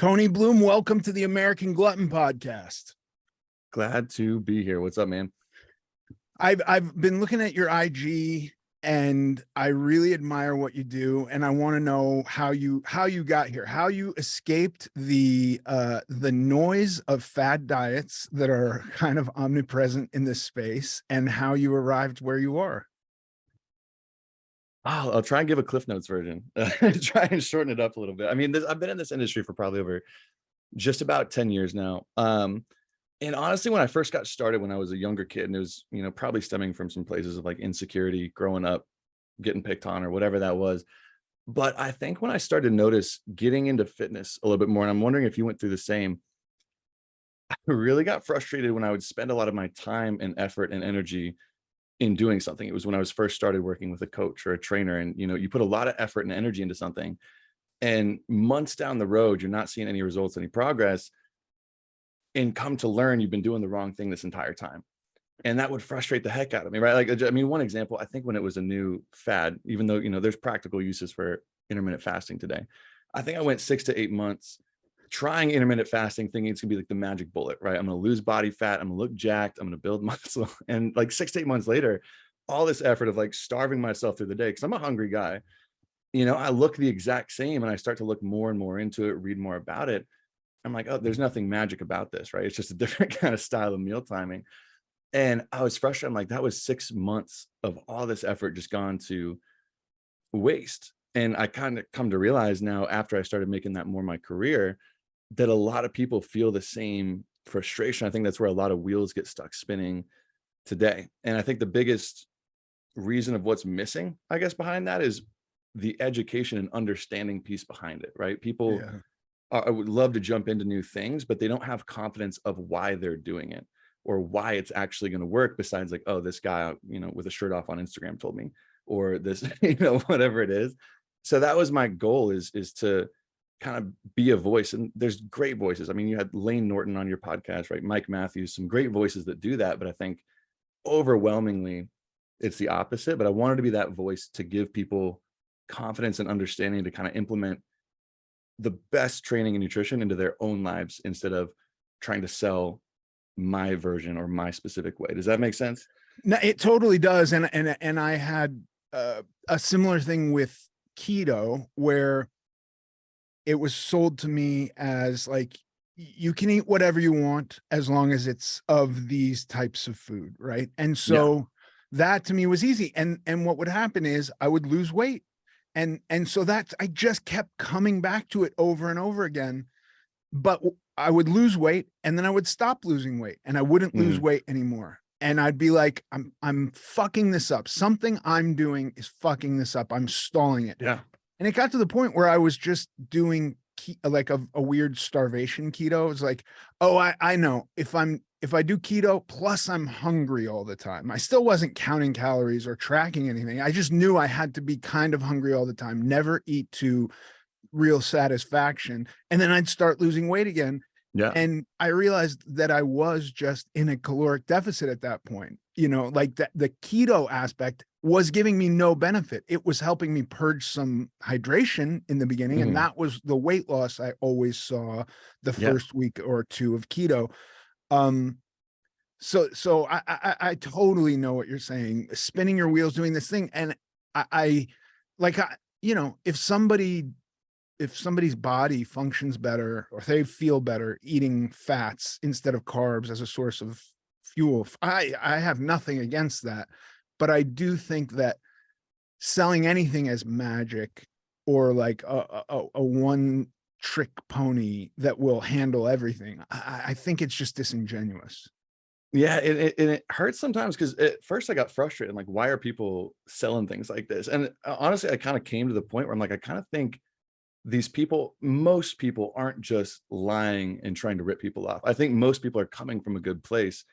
Tony Bloom, welcome to the American Glutton podcast. Glad to be here. What's up, man? I've been looking at your IG and I really admire what you do, and I want to know how you got here, how you escaped the noise of fad diets that are kind of omnipresent in this space, and how you arrived where you are. I'll try and give a Cliff Notes version. Try and shorten it up a little bit. I mean, I've been in this industry for probably over just about 10 years now. And honestly, when I first got started, when I was a younger kid, and it was, probably stemming from some places of like insecurity growing up, getting picked on or whatever that was. But I think when I started to notice getting into fitness a little bit more, and I'm wondering if you went through the same, I really got frustrated when I would spend a lot of my time and effort and energy in doing something. It was when I was first started working with a coach or a trainer, and you put a lot of effort and energy into something, and months down the road, you're not seeing any results, any progress, and come to learn you've been doing the wrong thing this entire time. And that would frustrate the heck out of me, right? Like, I mean, one example, I think when it was a new fad, even though, there's practical uses for intermittent fasting today, I think I went 6 to 8 months trying intermittent fasting, thinking it's gonna be like the magic bullet, right? I'm gonna lose body fat, I'm gonna look jacked, I'm gonna build muscle. And like 6 to 8 months later, all this effort of like starving myself through the day, because I'm a hungry guy, I look the exact same, and I start to look more and more into it, read more about it. I'm like, oh, there's nothing magic about this, right? It's just a different kind of style of meal timing. And I was frustrated. I'm like, that was 6 months of all this effort just gone to waste. And I kind of come to realize now, after I started making that more my career, that a lot of people feel the same frustration. I think that's where a lot of wheels get stuck spinning today. And I think the biggest reason of what's missing, I guess, behind that is the education and understanding piece behind it, right? People I would love to jump into new things, but they don't have confidence of why they're doing it or why it's actually going to work, besides like, oh, this guy, with a shirt off on Instagram told me, or this, whatever it is. So that was my goal, is to kind of be a voice. And there's great voices. I mean, you had Lane Norton on your podcast, right? Mike Matthews, some great voices that do that. But I think overwhelmingly it's the opposite. But I wanted to be that voice to give people confidence and understanding to kind of implement the best training and nutrition into their own lives, instead of trying to sell my version or my specific way. Does that make sense? No, it totally does. And I had a similar thing with keto, where it was sold to me as like, you can eat whatever you want as long as it's of these types of food, right? And so that to me was easy. And what would happen is I would lose weight. And so that I just kept coming back to it over and over again. But I would lose weight, and then I would stop losing weight, and I wouldn't lose weight anymore. And I'd be like, I'm fucking this up. Something I'm doing is fucking this up. I'm stalling it. Yeah. And it got to the point where I was just doing like a weird starvation keto. It's like, oh, I know if I do keto plus I'm hungry all the time. I still wasn't counting calories or tracking anything. I just knew I had to be kind of hungry all the time, never eat to real satisfaction. And then I'd start losing weight again. Yeah. And I realized that I was just in a caloric deficit at that point. Like that the keto aspect was giving me no benefit. It was helping me purge some hydration in the beginning. And that was the weight loss I always saw the first week or two of keto. So I totally know what you're saying, spinning your wheels, doing this thing. And if somebody's body functions better, or they feel better eating fats instead of carbs as a source of fuel, I have nothing against that. But I do think that selling anything as magic, or like a one trick pony that will handle everything, I think it's just disingenuous. Yeah, it hurts sometimes, because at first I got frustrated. I'm like, why are people selling things like this? And honestly, I kind of came to the point where I'm like, I kind of think most people aren't just lying and trying to rip people off. I think most people are coming from a good place.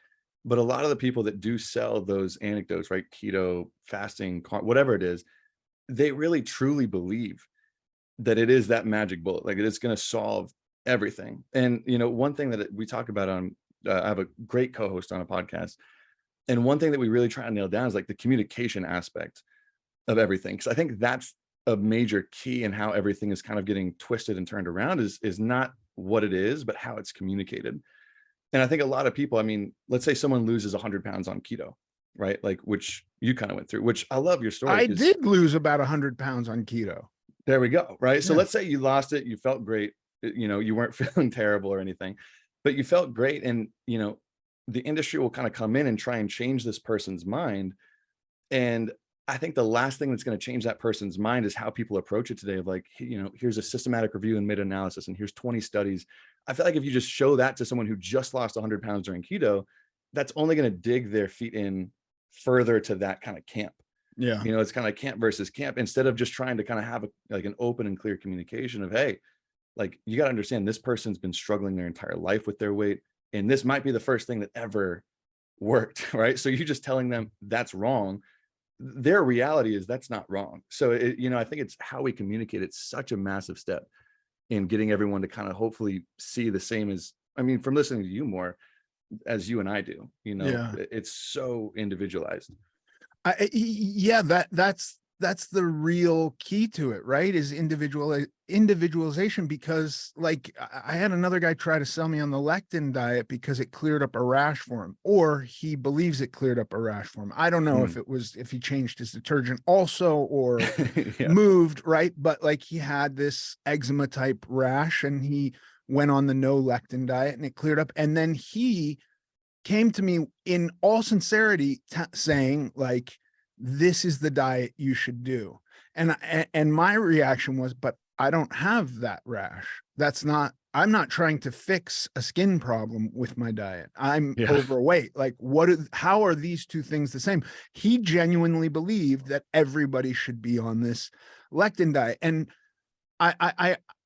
But a lot of the people that do sell those anecdotes, right? Keto, fasting, whatever it is, they really truly believe that it is that magic bullet, like it's going to solve everything. And, one thing that we talk about on, I have a great co-host on a podcast. And one thing that we really try to nail down is like the communication aspect of everything. Because I think that's a major key in how everything is kind of getting twisted and turned around, is not what it is, but how it's communicated. And I think a lot of people, I mean, let's say someone loses 100 pounds on keto, right? Like, which you kind of went through, which I love your story I because did lose about 100 pounds on keto. there we go, right? So Yeah. let's say you lost it, you felt great, you know, you weren't feeling terrible or anything, but you felt great. And, you know, the industry will kind of come in and try and change this person's mind. And I think the last thing that's going to change that person's mind is how people approach it today of like, you know, here's a systematic review and meta-analysis, and here's 20 studies. I feel like if you just show that to someone who just lost 100 pounds during keto, that's only going to dig their feet in further to that kind of camp. Yeah. You know, it's kind of camp versus camp, instead of just trying to kind of have like an open and clear communication of, hey, like, you got to understand this person's been struggling their entire life with their weight. And this might be the first thing that ever worked, right? So you just telling them that's wrong. Their reality is that's not wrong. So, you know, I think it's how we communicate. It's such a massive step in getting everyone to kind of hopefully see the same as, I mean, from listening to you more as you and I do, you know, Yeah. it's so individualized. Yeah, that's the real key to it, right? Is individualization, because like I had another guy try to sell me on the lectin diet because it cleared up a rash for him, or he believes it cleared up a rash for him. I don't know Mm. if he changed his detergent also or Yeah. moved, right? But like he had this eczema type rash and he went on the no lectin diet and it cleared up. And then he came to me in all sincerity saying like, this is the diet you should do. And my reaction was, but I don't have that rash. I'm not trying to fix a skin problem with my diet. I'm Yeah. overweight. Like how are these two things the same? He genuinely believed that everybody should be on this lectin diet. And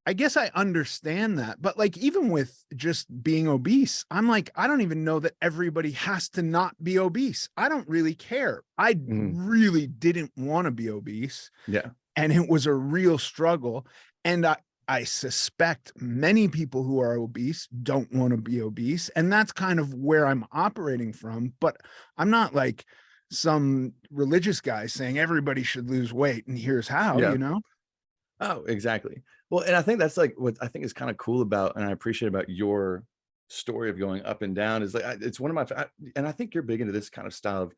I guess I understand that, but like even with just being obese, I'm like, I don't even know that everybody has to not be obese. I don't really care. I Mm. really didn't want to be obese, Yeah. and it was a real struggle. And I suspect many people who are obese don't want to be obese, and that's kind of where I'm operating from. But I'm not like some religious guy saying everybody should lose weight and here's how, Yeah. you know? Oh, exactly. Well, and I think that's like what I think is kind of cool about, and I appreciate about your story of going up and down is like, it's one of and I think you're big into this kind of style of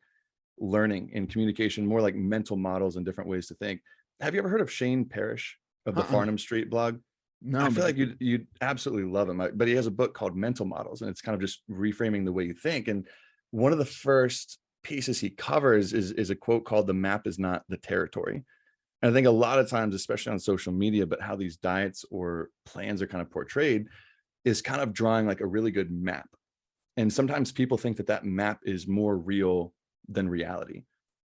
learning and communication, more like mental models and different ways to think. Have you ever heard of Shane Parrish of the Uh-uh. Farnham Street blog? I No, feel but like you'd absolutely love him, but he has a book called Mental Models, and it's kind of just reframing the way you think. And one of the first pieces he covers is a quote called "The map is not the territory." And I think a lot of times, especially on social media, but how these diets or plans are kind of portrayed is kind of drawing like a really good map. And sometimes people think that that map is more real than reality,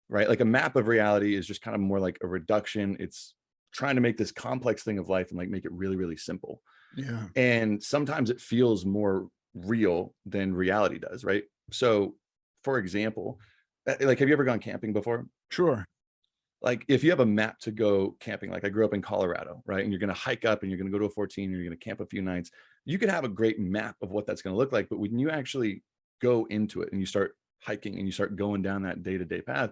right? Like a map of reality is just kind of more like a reduction. It's trying to make this complex thing of life and like make it really, really simple. yeah. And sometimes it feels more real than reality does, right? So, for example, like, have you ever gone camping before? Sure. Like if you have a map to go camping, like I grew up in Colorado, right? And you're going to hike up and you're going to go to a 14 and you're going to camp a few nights. You could have a great map of what that's going to look like. But when you actually go into it and you start hiking and you start going down that day-to-day path,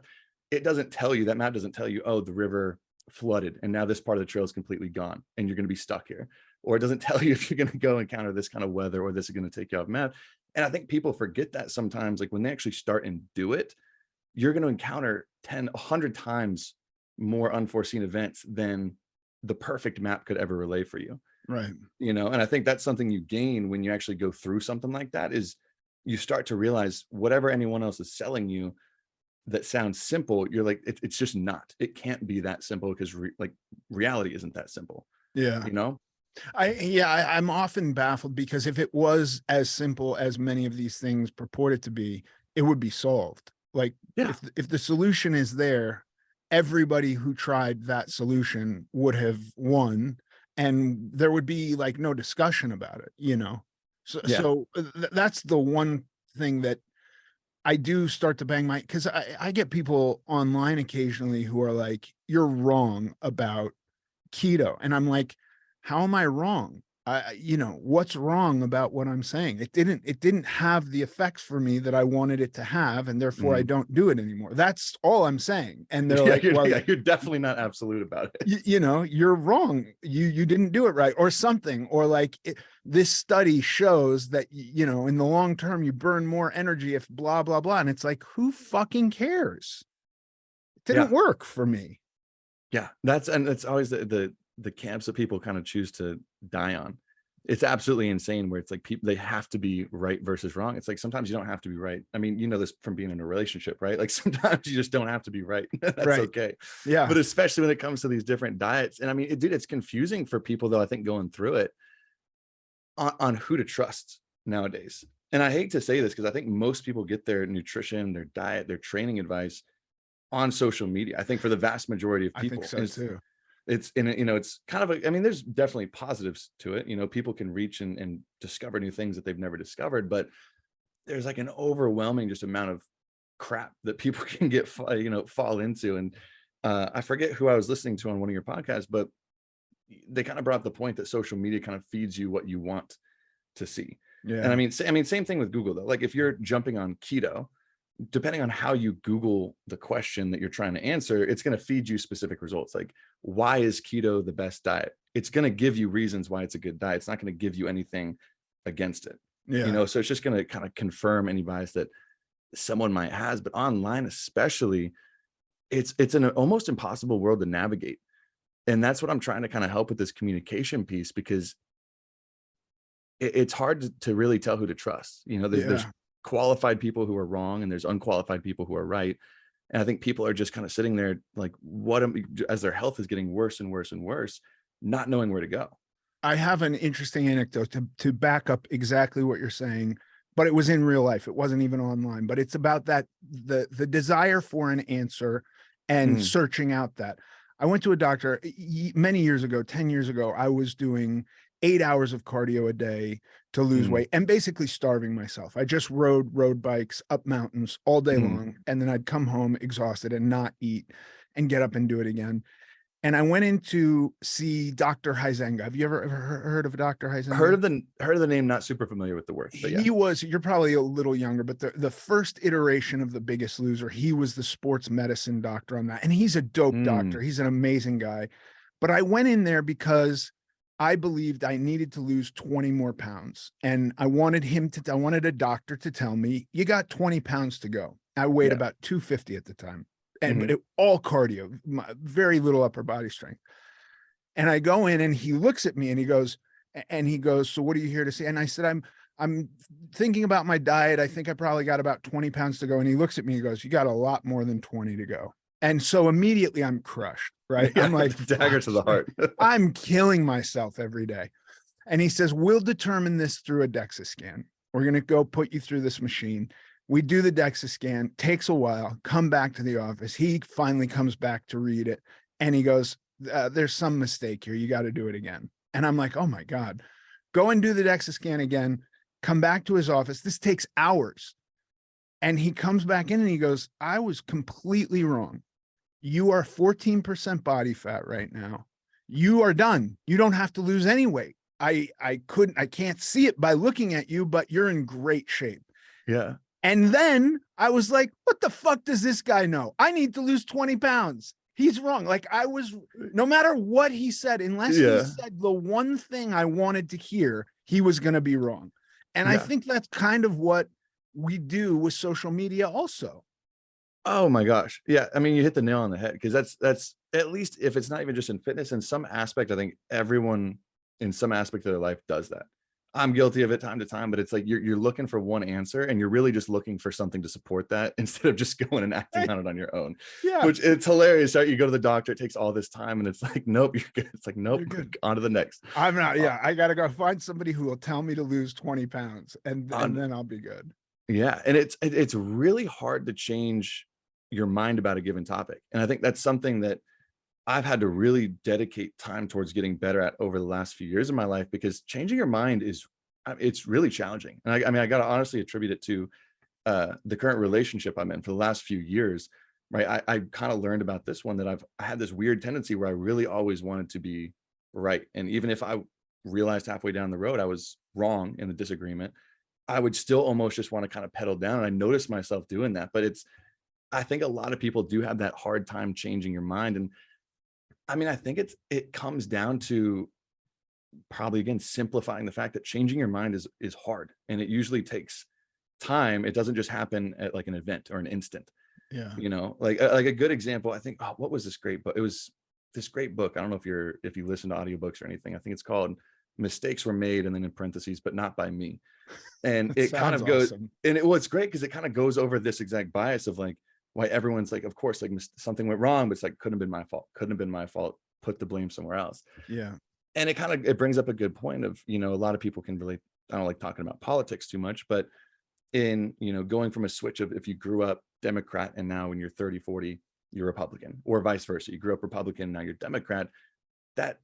it doesn't tell you, that map doesn't tell you, oh, the river flooded and now this part of the trail is completely gone and you're going to be stuck here. Or it doesn't tell you if you're going to go encounter this kind of weather or this is going to take you off map. And I think people forget that sometimes, like when they actually start and do it, you're going to encounter 10, 100 times more unforeseen events than the perfect map could ever relay for you. Right. You know, and I think that's something you gain when you actually go through something like that, is you start to realize whatever anyone else is selling you that sounds simple, you're like, it's just not. It can't be that simple because like reality isn't that simple, Yeah. you know? I'm often baffled because if it was as simple as many of these things purport it to be, it would be solved. Like Yeah. if the solution is there, everybody who tried that solution would have won, and there would be like no discussion about it, you know? Yeah. That's the one thing that I do start to bang my, because I get people online occasionally who are like, you're wrong about keto. And I'm like, how am I wrong? You know, what's wrong about what I'm saying? It didn't have the effects for me that I wanted it to have, and therefore I Mhm. don't do it anymore. That's all I'm saying. And they're Yeah, like, well, you're definitely not absolute about it. you know, you're wrong. You didn't do it right or something, or like this study shows that, you know, in the long term, you burn more energy if blah, blah, blah. And it's like, who fucking cares? It didn't Yeah. work for me. Yeah, that's always the camps that people kind of choose to die on. It's absolutely insane where it's like people, they have to be right versus wrong. It's like sometimes you don't have to be right. I mean, you know this from being in a relationship, right? Like sometimes you just don't have to be right. That's Right. okay. Yeah. But especially when it comes to these different diets, and I mean, dude, it's confusing for people though. I think going through it on who to trust nowadays. And I hate to say this because I think most people get their nutrition, their diet, their training advice on social media. I think for the vast majority of I think people, so and too. it's in it, you know, it's kind of a, I mean, there's definitely positives to it. You know, people can reach and discover new things that they've never discovered, but there's like an overwhelming just amount of crap that people can get, you know, fall into. And I forget who I was listening to on one of your podcasts, but they kind of brought up the point that social media kind of feeds you what you want to see. And Yeah. I mean, same thing with Google though. Like if you're jumping on keto, depending on how you Google the question that you're trying to answer, it's going to feed you specific results. Like, why is keto the best diet? It's going to give you reasons why it's a good diet. It's not going to give you anything against it. You Yeah. know, so it's just going to kind of confirm any bias that someone might has. But online, especially, it's an almost impossible world to navigate. And that's what I'm trying to kind of help with this communication piece, because it's hard to really tell who to trust. You know, there's Yeah. qualified people who are wrong and there's unqualified people who are right. And I think people are just kind of sitting there like, as their health is getting worse and worse and worse, not knowing where to go. I have an interesting anecdote to back up exactly what you're saying, but it was in real life. It wasn't even online, but it's about that, the desire for an answer and Mm, searching out that. I went to a doctor many years ago, 10 years ago. I was doing 8 hours of cardio a day to lose mm, weight and basically starving myself. I just rode road bikes up mountains all day mm. long. And then I'd come home exhausted and not eat and get up and do it again. And I went in to see Dr. Huizenga. Have you ever heard of Dr. Huizenga? Heard of the name, not super familiar with the work, but yeah. He was, you're probably a little younger, but the first iteration of The Biggest Loser, he was the sports medicine doctor on that. And he's a dope doctor. Mm, He's an amazing guy. But I went in there because I believed I needed to lose 20 more pounds. And I wanted I wanted a doctor to tell me, you got 20 pounds to go. I weighed yeah. about 250 at the time. And Hmm. all cardio, very little upper body strength. And I go in and he looks at me and he goes, so what are you here to see? And I said, I'm thinking about my diet. I think I probably got about 20 pounds to go. And he looks at me and goes, you got a lot more than 20 to go. And so immediately I'm crushed, right? Yeah, I'm like, the dagger to the heart. I'm killing myself every day. And he says, we'll determine this through a DEXA scan. We're going to go put you through this machine. We do the DEXA scan, takes a while, come back to the office. He finally comes back to read it. And he goes, there's some mistake here. You got to do it again. And I'm like, oh my God, go and do the DEXA scan again, come back to his office. This takes hours. And he comes back in and he goes, I was completely wrong. You are 14% body fat right now. You are done. You don't have to lose any weight. I can't see it by looking at you, but you're in great shape. Yeah. And then I was like, what the fuck does this guy know? I need to lose 20 pounds. He's wrong. Like no matter what he said, unless he Yeah. said the one thing I wanted to hear, he was going to be wrong. And I Yeah. think that's kind of what we do with social media also. Oh my gosh. Yeah. I mean, you hit the nail on the head, because that's at least, if it's not even just in fitness, in some aspect, I think everyone in some aspect of their life does that. I'm guilty of it time to time, but it's like you're looking for one answer and you're really just looking for something to support that instead of just going and acting on it on your own, Yeah. which it's hilarious. Right? You go to the doctor, it takes all this time and it's like, nope, you're good. It's like, nope, You're good. on to the next. I'm not. Uh, Yeah. I got to go find somebody who will tell me to lose 20 pounds and on then I'll be good. Yeah, and it's really hard to change your mind about a given topic, and I think that's something that I've had to really dedicate time towards getting better at over the last few years of my life, because changing your mind is it's really challenging. And I mean, I got to honestly attribute it to the current relationship I'm in for the last few years, right? I kind of learned about this one, that I had this weird tendency where I really always wanted to be right, and even if I realized halfway down the road I was wrong in the disagreement, I would still almost just want to kind of pedal down. And I noticed myself doing that. But I think a lot of people do have that hard time changing your mind. And I mean, I think it comes down to probably, again, simplifying the fact that changing your mind is hard, and it usually takes time. It doesn't just happen at like an event or an instant. Yeah. You know, like a good example, I think, oh, what was this great book? It was this great book. I don't know if you listen to audiobooks or anything. I think it's called Mistakes Were Made, and then in parentheses, but not by me. And That it kind sounds of goes, awesome. and it's great because it kind of goes over this exact bias of like why everyone's like, of course, like something went wrong, but it's like, couldn't have been my fault. Couldn't have been my fault. Put the blame somewhere else. Yeah. And it brings up a good point of, you know, a lot of people can relate. I don't like talking about politics too much, but in, you know, going from a switch of, if you grew up Democrat and now when you're 30, 40, you're Republican, or vice versa, you grew up Republican, now you're Democrat, that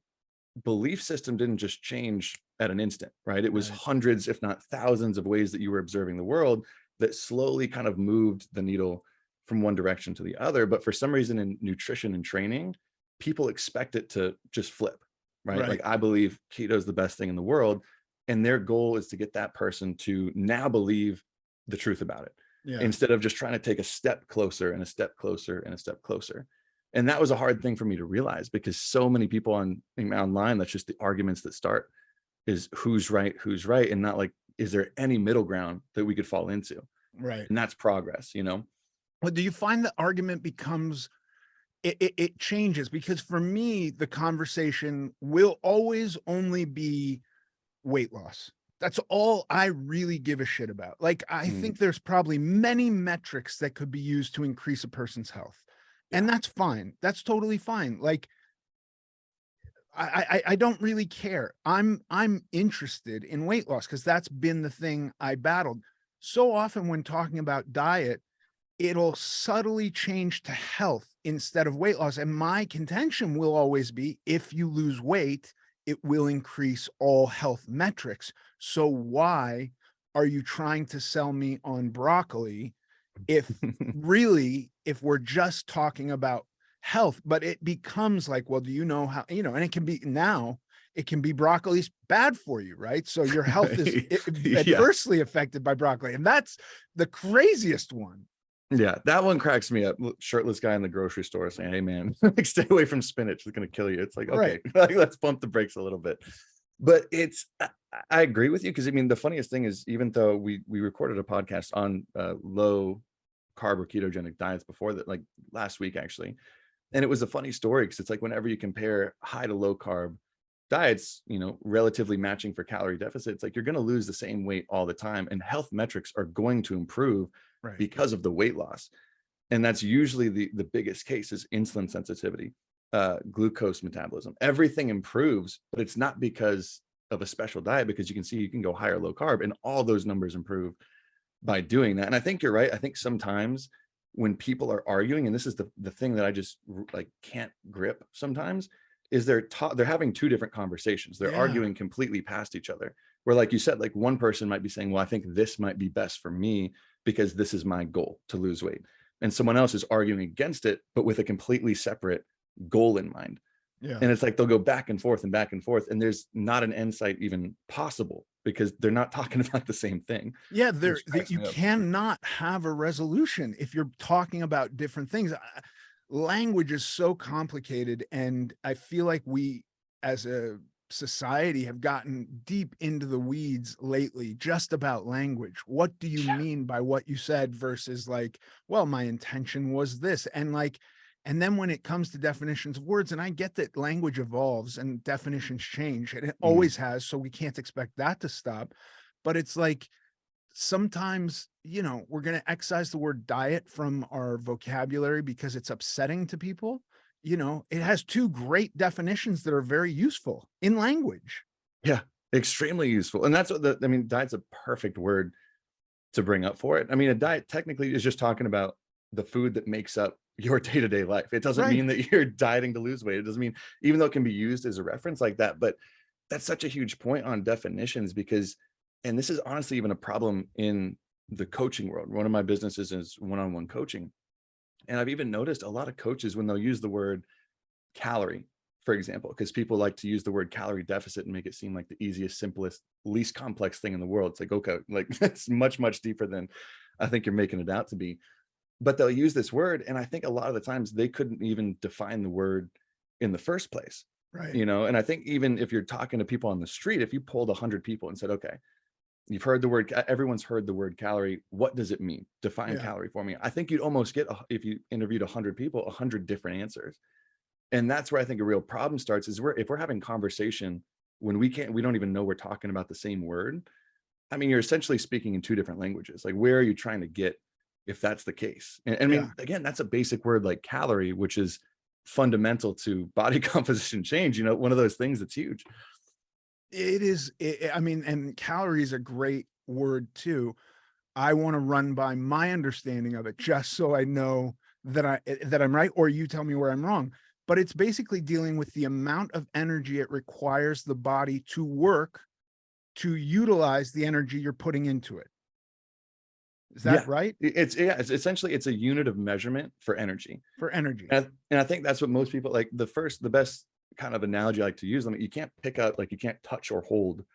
belief system didn't just change at an instant, right? It was Right. hundreds, if not thousands of ways that you were observing the world that slowly kind of moved the needle from one direction to the other. But for some reason in nutrition and training, people expect it to just flip, right? Right. Like, I believe keto is the best thing in the world. And their goal is to get that person to now believe the truth about it, Yeah. instead of just trying to take a step closer and a step closer and a step closer. And that was a hard thing for me to realize, because so many people online, that's just the arguments that start, is who's right, and not like, is there any middle ground that we could fall into? Right. And that's progress, you know? Well, do you find the argument becomes it changes? Because for me, the conversation will always only be weight loss. That's all I really give a shit about. Like, I Mm, think there's probably many metrics that could be used to increase a person's health. And yeah. that's fine. That's totally fine. Like, I don't really care. I'm interested in weight loss because that's been the thing I battled. So often when talking about diet, it'll subtly change to health instead of weight loss. And my contention will always be, if you lose weight, it will increase all health metrics. So why are you trying to sell me on broccoli if really, if we're just talking about health? But it becomes like, well, do you know how, you know, and it can be now, it can be broccoli's bad for you, right? So your health is Yeah. adversely affected by broccoli. And that's the craziest one. Yeah, that one cracks me up. Shirtless guy in the grocery store saying, "Hey man, like, stay away from spinach. It's gonna kill you." It's like, Right. okay, like, let's pump the brakes a little bit. But I agree with you, because I mean, the funniest thing is, even though we recorded a podcast on low carb or ketogenic diets before that, like last week actually, and it was a funny story, because it's like, whenever you compare high to low carb diets, you know, relatively matching for calorie deficit, it's like you're going to lose the same weight all the time, and health metrics are going to improve Right. because of the weight loss. And that's usually the biggest case, is insulin sensitivity, glucose metabolism. Everything improves, but it's not because of a special diet, because you can see you can go high or low carb and all those numbers improve by doing that. And I think you're right. I think sometimes when people are arguing, and this is the thing that I just like can't grip sometimes, is they're having two different conversations. They're Yeah. arguing completely past each other. Where, like you said, like one person might be saying, well, I think this might be best for me because this is my goal, to lose weight. And someone else is arguing against it, but with a completely separate goal in mind. Yeah. And it's like they'll go back and forth, and there's not an insight even possible, because they're not talking about the same thing. Yeah, Which cracks you me up. cannot have a resolution if you're talking about different things. Language is so complicated, and I feel like we as a society have gotten deep into the weeds lately just about language. What do you mean by what you said versus like, well, my intention was this. And like, and then when it comes to definitions of words, and I get that language evolves and definitions change, and it Mhm. always has, so we can't expect that to stop. But it's like, sometimes, you know, we're going to excise the word diet from our vocabulary because it's upsetting to people. You know, it has two great definitions that are very useful in language. Yeah, extremely useful. And that's what I mean, diet's a perfect word to bring up for it. I mean, a diet technically is just talking about the food that makes up your day-to-day life. It doesn't Right. mean that you're dieting to lose weight. It doesn't mean, even though it can be used as a reference like that, but that's such a huge point on definitions, because, and this is honestly even a problem in the coaching world. One of my businesses is one-on-one coaching. And I've even noticed a lot of coaches, when they'll use the word calorie for example, because people like to use the word calorie deficit and make it seem like the easiest, simplest, least complex thing in the world. It's like, okay, like that's much, much deeper than I think you're making it out to be. But they'll use this word, and I think a lot of the times they couldn't even define the word in the first place, Right. you know? And I think even if you're talking to people on the street, if you polled 100 people and said, okay, you've heard the word, everyone's heard the word calorie. What does it mean? Define Yeah. calorie for me. I think you'd almost get, if you interviewed 100 people, 100 different answers. And that's where I think a real problem starts is if we're having conversation when we don't even know we're talking about the same word. I mean, you're essentially speaking in two different languages. Like, where are you trying to get if that's the case? And I Yeah. mean, again, that's a basic word like calorie, which is fundamental to body composition change, you know, one of those things that's huge. It is. I mean, and calorie is a great word too. I want to run by my understanding of it just so I know that I'm right, or you tell me where I'm wrong. But it's basically dealing with the amount of energy it requires the body to work to utilize the energy you're putting into it. Is that Yeah. right? It's essentially, it's a unit of measurement for energy. For energy. And I think that's what most people like. The best kind of analogy I like to use, you can't pick up, like you can't touch or hold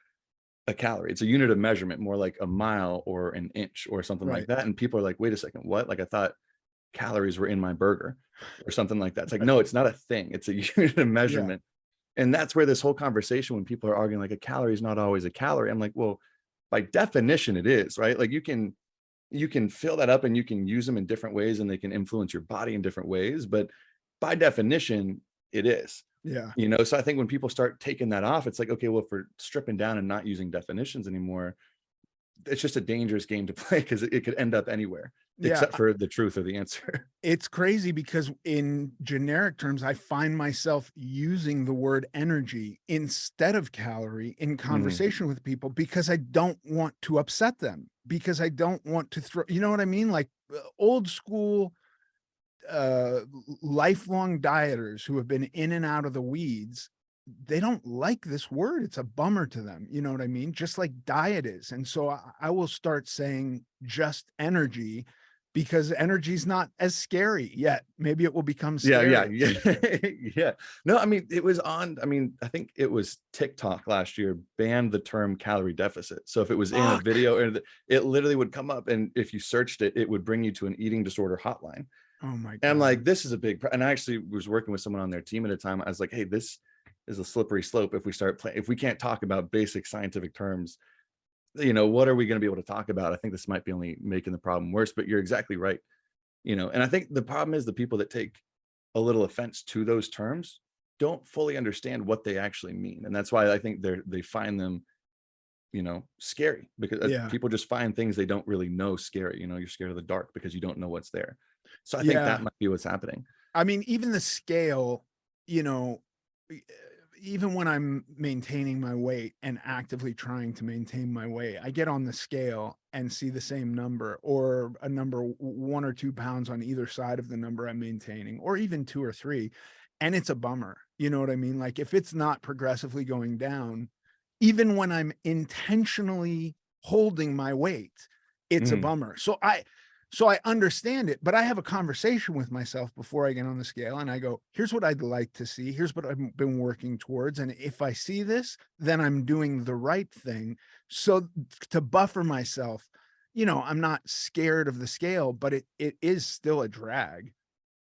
a calorie. It's a unit of measurement, more like a mile or an inch or something like Right. that. And people are like, wait a second, what? Like I thought calories were in my burger or something like that. It's like, no, it's not a thing. It's a unit of Yeah. measurement. And that's where this whole conversation, when people are arguing like a calorie is not always a calorie, I'm like, well, by definition it is, right? Like you can fill that up and you can use them in different ways and they can influence your body in different ways, but by definition it is, Yeah. you know? So I think when people start taking that off, it's like, okay, well, if we're stripping down and not using definitions anymore, it's just a dangerous game to play because it could end up anywhere Yeah. except for the truth of the answer. It's crazy because in generic terms, I find myself using the word energy instead of calorie in Mhm. conversation with people because I don't want to upset them, because I don't want to throw, you know what I mean? Like old school, lifelong dieters who have been in and out of the weeds, they don't like this word. It's a bummer to them. You know what I mean? Just like diet is. And so I will start saying just energy because energy is not as scary yet. Maybe it will become Yeah, yeah, scary. yeah. Yeah. No, I mean, it was on, I mean, I think it was TikTok last year banned the term calorie deficit. So if it was in a Fuck. video, it literally would come up, and if you searched it, it would bring you to an eating disorder hotline. Oh my And I'm God. like, this is a big, and I actually was working with someone on their team at a time. I was like, hey, this is a slippery slope. If we start playing, if we can't talk about basic scientific terms, you know, what are we going to be able to talk about? I think this might be only making the problem worse, but you're exactly right. You know, and I think the problem is the people that take a little offense to those terms don't fully understand what they actually mean. And that's why I think they find them, you know, scary, because Yeah. people just find things they don't really know scary. You know, you're scared of the dark because you don't know what's there. So I think that Yeah. might be what's happening. I mean, even the scale, you know, e- even when I'm maintaining my weight and actively trying to maintain my weight, I get on the scale and see the same number or a number 1 or 2 pounds on either side of the number I'm maintaining, or even 2 or 3. And it's a bummer. You know what I mean? Like if it's not progressively going down, even when I'm intentionally holding my weight, it's a Mhm. bummer. So I understand it, but I have a conversation with myself before I get on the scale and I go, here's what I'd like to see. Here's what I've been working towards. And if I see this, then I'm doing the right thing. So to buffer myself, you know, I'm not scared of the scale, but it is still a drag.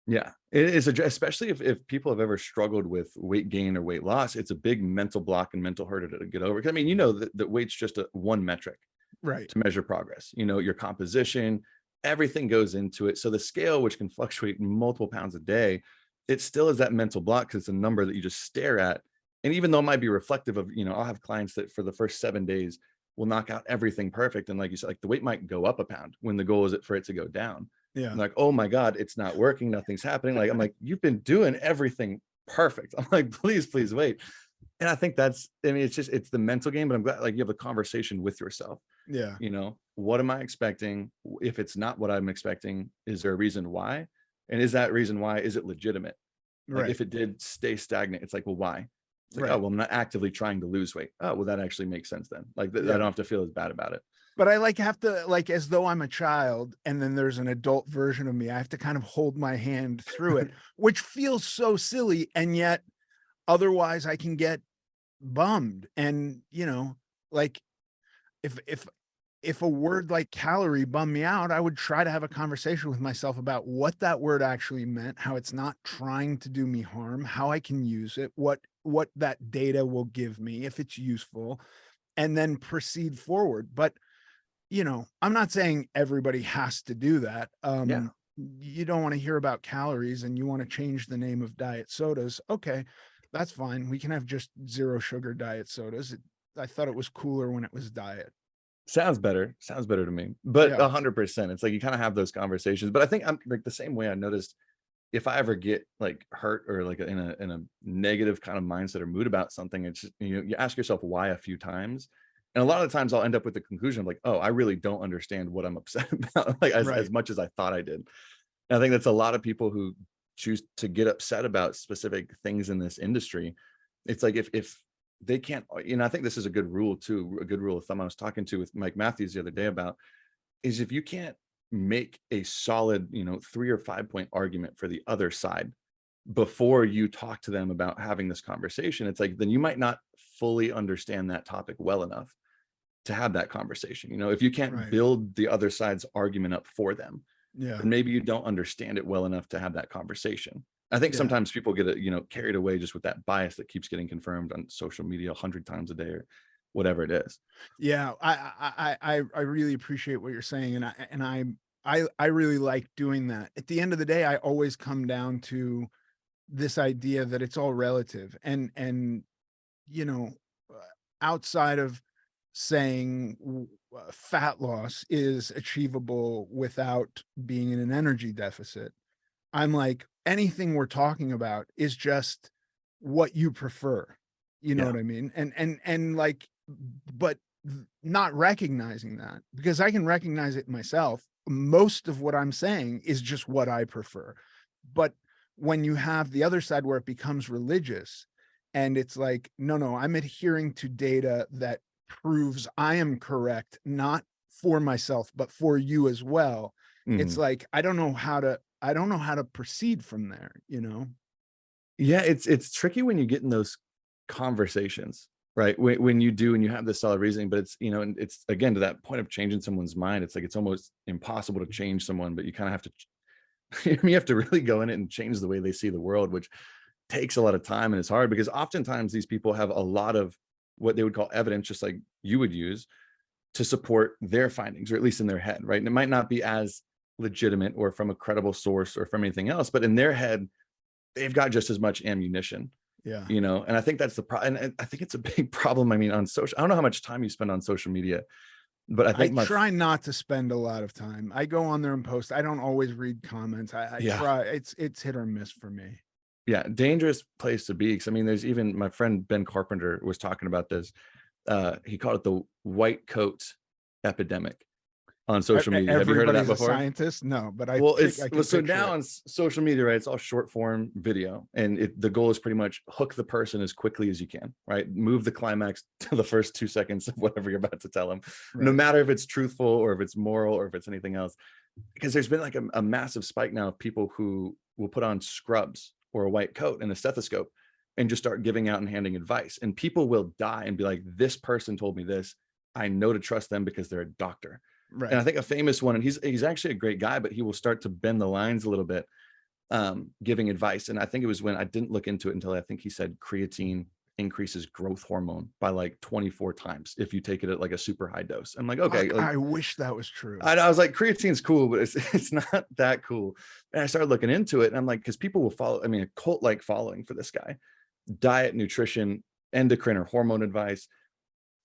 Yeah, it is especially if people have ever struggled with weight gain or weight loss, it's a big mental block and mental hurdle to get over. 'Cause I mean, you know that weight's just one metric Right. to measure progress. You know, your composition, everything goes into it. So the scale, which can fluctuate multiple pounds a day, it still is that mental block because it's a number that you just stare at. And even though it might be reflective of, you know, I'll have clients that for the first 7 days will knock out everything perfect. And like you said, like the weight might go up a pound when the goal is for it to go down. Yeah. And like, oh my God, it's not working, nothing's happening. Like, I'm like, you've been doing everything perfect. I'm like, please, please wait. And I think that's, I mean, it's the mental game, but I'm glad like you have a conversation with yourself. Yeah. You know, what am I expecting? If it's not what I'm expecting, is there a reason why? And is that reason why, is it legitimate? Like Right. if it did stay stagnant, it's like, well, why? It's like, oh, Right. well, I'm not actively trying to lose weight. Oh, well, that actually makes sense then. Like I Yeah. don't have to feel as bad about it. But I like have to like as though I'm a child and then there's an adult version of me. I have to kind of hold my hand through it, which feels so silly. And yet otherwise I can get bummed. And, like if a word like calorie bummed me out, I would try to have a conversation with myself about what that word actually meant, how it's not trying to do me harm, how I can use it, what that data will give me if it's useful, and then proceed forward. But, I'm not saying everybody has to do that. Yeah. You don't want to hear about calories and you want to change the name of diet sodas. Okay, that's fine. We can have just zero sugar diet sodas. I thought it was cooler when it was diet. Sounds better. Sounds better to me. But Yeah. 100%. It's like you kind of have those conversations. But I think I'm like the same way I noticed if I ever get like hurt or like in a negative kind of mindset or mood about something, it's just, you ask yourself why a few times. And a lot of the times I'll end up with the conclusion of like, oh, I really don't understand what I'm upset about, like as Right. much as I thought I did. And I think that's a lot of people who choose to get upset about specific things in this industry. It's like if they can't, I think this is a good rule too, a good rule of thumb I was talking to with Mike Matthews the other day about is if you can't make a solid, 3 or 5 point argument for the other side before you talk to them about having this conversation, it's like then you might not fully understand that topic well enough to have that conversation. If you can't Right. build the other side's argument up for them, Yeah. then maybe you don't understand it well enough to have that conversation. I think Yeah. sometimes people get carried away just with that bias that keeps getting confirmed on social media 100 times a day or whatever it is. Yeah. I really appreciate what you're saying. And I really like doing that. At the end of the day, I always come down to this idea that it's all relative. And you know, uh, outside of saying fat loss is achievable without being in an energy deficit, I'm like, anything we're talking about is just what you prefer. You know Yeah. what I mean? And like, but not recognizing that, because I can recognize it myself. Most of what I'm saying is just what I prefer. But when you have the other side where it becomes religious and it's like, no, no, I'm adhering to data that proves I am correct, not for myself, but for you as well. It's Mhm. like, I don't know how to proceed from there, you know? Yeah, it's tricky when you get in those conversations, right? When you do and you have this solid reasoning, but it's and it's again to that point of changing someone's mind. It's like it's almost impossible to change someone, but you kind of have to you have to really go in it and change the way they see the world, which takes a lot of time and it's hard because oftentimes these people have a lot of what they would call evidence, just like you would use to support their findings, or at least in their head, right? And it might not be as legitimate or from a credible source or from anything else, but in their head, they've got just as much ammunition, Yeah. and I think that's the problem. And I think it's a big problem. I mean, on social, I don't know how much time you spend on social media, but I I think try not to spend a lot of time. I go on there and post. I don't always read comments. I yeah, try. It's hit or miss for me. yeah, dangerous place to be. Cause I mean, there's even my friend Ben Carpenter was talking about this. He called it the white coat epidemic on social media. Have you heard of that Everybody's a before? scientist. No, but Well, I well, can so picture now it. on social media, right? It's all short form video, and the goal is pretty much hook the person as quickly as you can, right? Move the climax to the first 2 seconds of whatever you're about to tell them, no Right. matter if it's truthful or if it's moral or if it's anything else. Because there's been like a massive spike now of people who will put on scrubs or a white coat and a stethoscope and just start giving out and handing advice, and people will die and be like, "This person told me this. I know to trust them because they're a doctor." And I Right. think a famous one, and he's actually a great guy, but he will start to bend the lines a little bit, giving advice. And I think it was when I didn't look into it until I think he said creatine increases growth hormone by like 24 times if you take it at like a super high dose. I'm like, okay, Fuck, like I wish that was true. I was like, creatine's cool, but it's not that cool. And I started looking into it, and I'm like, because people will follow, I mean, a cult like following for this guy, diet, nutrition, endocrine or hormone advice.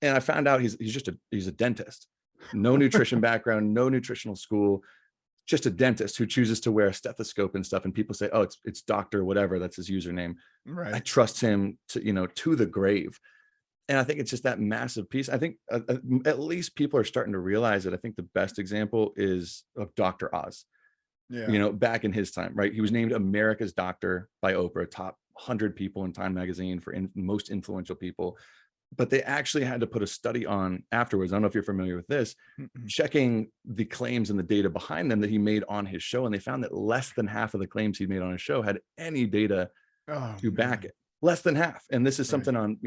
And I found out he's a dentist, no nutrition background, no nutritional school, just a dentist who chooses to wear a stethoscope and stuff. And people say, oh, it's doctor whatever, that's his username. I Right. trust him to the grave. And I think it's just that massive piece. I think at least people are starting to realize that. I think the best example is of Dr. Oz. Yeah. Back in his time, right? He was named America's doctor by Oprah, top 100 people in Time magazine for most influential people. But they actually had to put a study on afterwards. I don't know if you're familiar with this, Mm-mm. checking the claims and the data behind them that he made on his show. And they found that less than half of the claims he made on his show had any data Oh to back man. it. less than half. And this is Right. something on,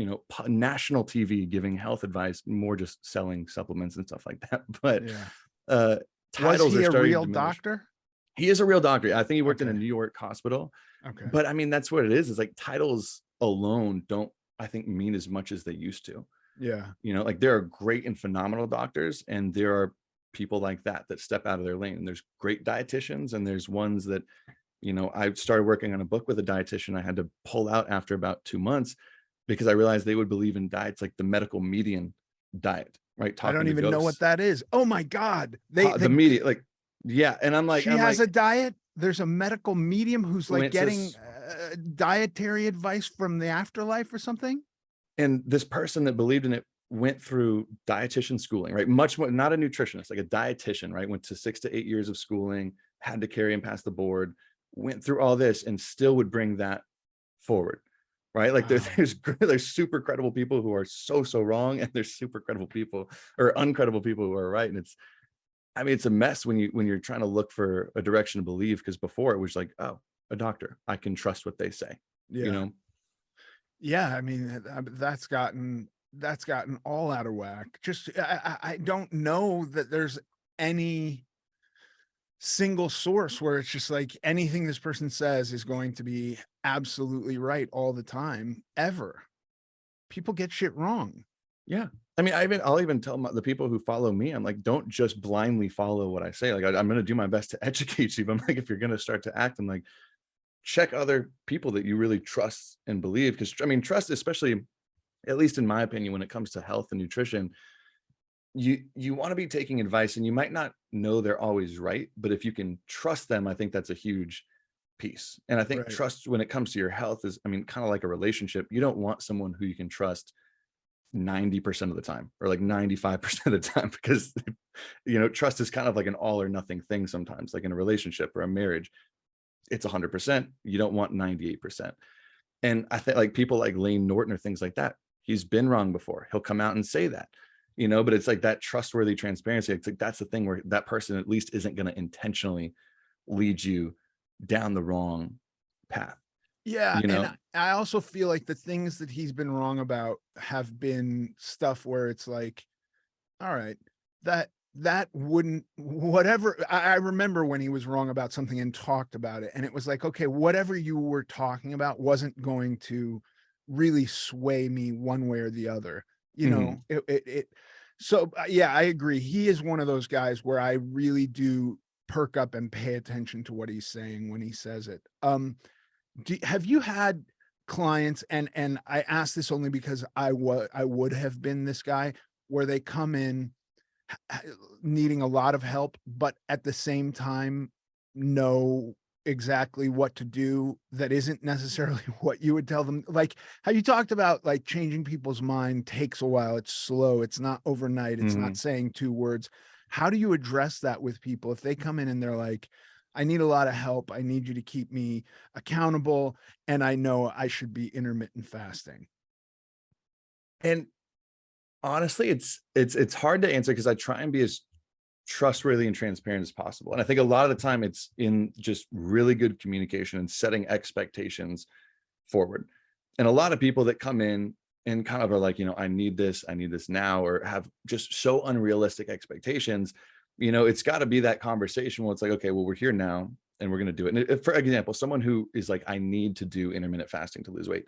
national TV giving health advice, more just selling supplements and stuff like that. But Yeah. uh, Was titles he are a starting to real diminish. doctor? He is a real doctor. I think he worked in a Okay. New York hospital. Okay. But I mean, that's what it is. Is like titles alone don't, I think, mean as much as they used to. Yeah. Like there are great and phenomenal doctors, and there are people like that step out of their lane. And there's great dietitians, and there's ones that, I started working on a book with a dietitian. I had to pull out after about 2 months because I realized they would believe in diets like the medical median diet, right? I Talking don't to even know what ghosts, that is. Oh my God. the media, like, yeah. And I'm like, She has a diet. There's a medical medium who's like went to, getting dietary advice from the afterlife or something. and this person that believed in it went through dietitian schooling, right? Much more, not a nutritionist, like a dietitian, right? Went to 6 to 8 years of schooling, had to carry and pass the board, went through all this, and still would bring that forward, right? Like Wow. there's super credible people who are so wrong, and there's super credible people or uncredible people who are right. And it's a mess when you're trying to look for a direction to believe, because before it was like, oh, a doctor, I can trust what they say, you Yeah. know? Yeah. I mean, that's gotten all out of whack. Just I don't know that there's any single source where it's just like anything this person says is going to be absolutely right all the time, ever. People get shit wrong. Yeah. I mean, I'll even tell the people who follow me, I'm like, don't just blindly follow what I say. Like, I'm going to do my best to educate you. But I'm like, if you're going to start to act, I'm like, check other people that you really trust and believe. Because I mean, trust, especially, at least in my opinion, when it comes to health and nutrition, you want to be taking advice, and you might not know they're always right, but if you can trust them, I think that's a huge piece. And I think Right. trust when it comes to your health is, I mean, kind of like a relationship. You don't want someone who you can trust 90% of the time, or like 95% of the time, because trust is kind of like an all or nothing thing sometimes. Like in a relationship or a marriage, it's 100%. You don't want 98%. And I think like people like Lane Norton or things like that, he's been wrong before, he'll come out and say that, but it's like that trustworthy transparency. It's like that's the thing where that person at least isn't going to intentionally lead you down the wrong path, Yeah, you and know I also feel like the things that he's been wrong about have been stuff where it's like, all right, that wouldn't whatever I remember when he was wrong about something and talked about it, and it was like, okay, whatever you were talking about wasn't going to really sway me one way or the other. Mhm. So yeah, I agree. He is one of those guys where I really do perk up and pay attention to what he's saying when he says it. Have you had clients, and I ask this only because I would have been this guy, where they come in needing a lot of help, but at the same time know exactly what to do that isn't necessarily what you would tell them? Like how you talked about, like changing people's mind takes a while. It's slow. It's not overnight. It's not Mhm. saying two words. How do you address that with people if they come in and they're like, I need a lot of help. I need you to keep me accountable. And I know I should be intermittent fasting. And honestly, it's hard to answer because I try and be as trustworthy and transparent as possible. And I think a lot of the time it's in just really good communication and setting expectations forward. And a lot of people that come in and kind of are like, I need this now, or have just so unrealistic expectations, it's got to be that conversation where it's like, okay, well, we're here now and we're going to do it. And for example, someone who is like, I need to do intermittent fasting to lose weight,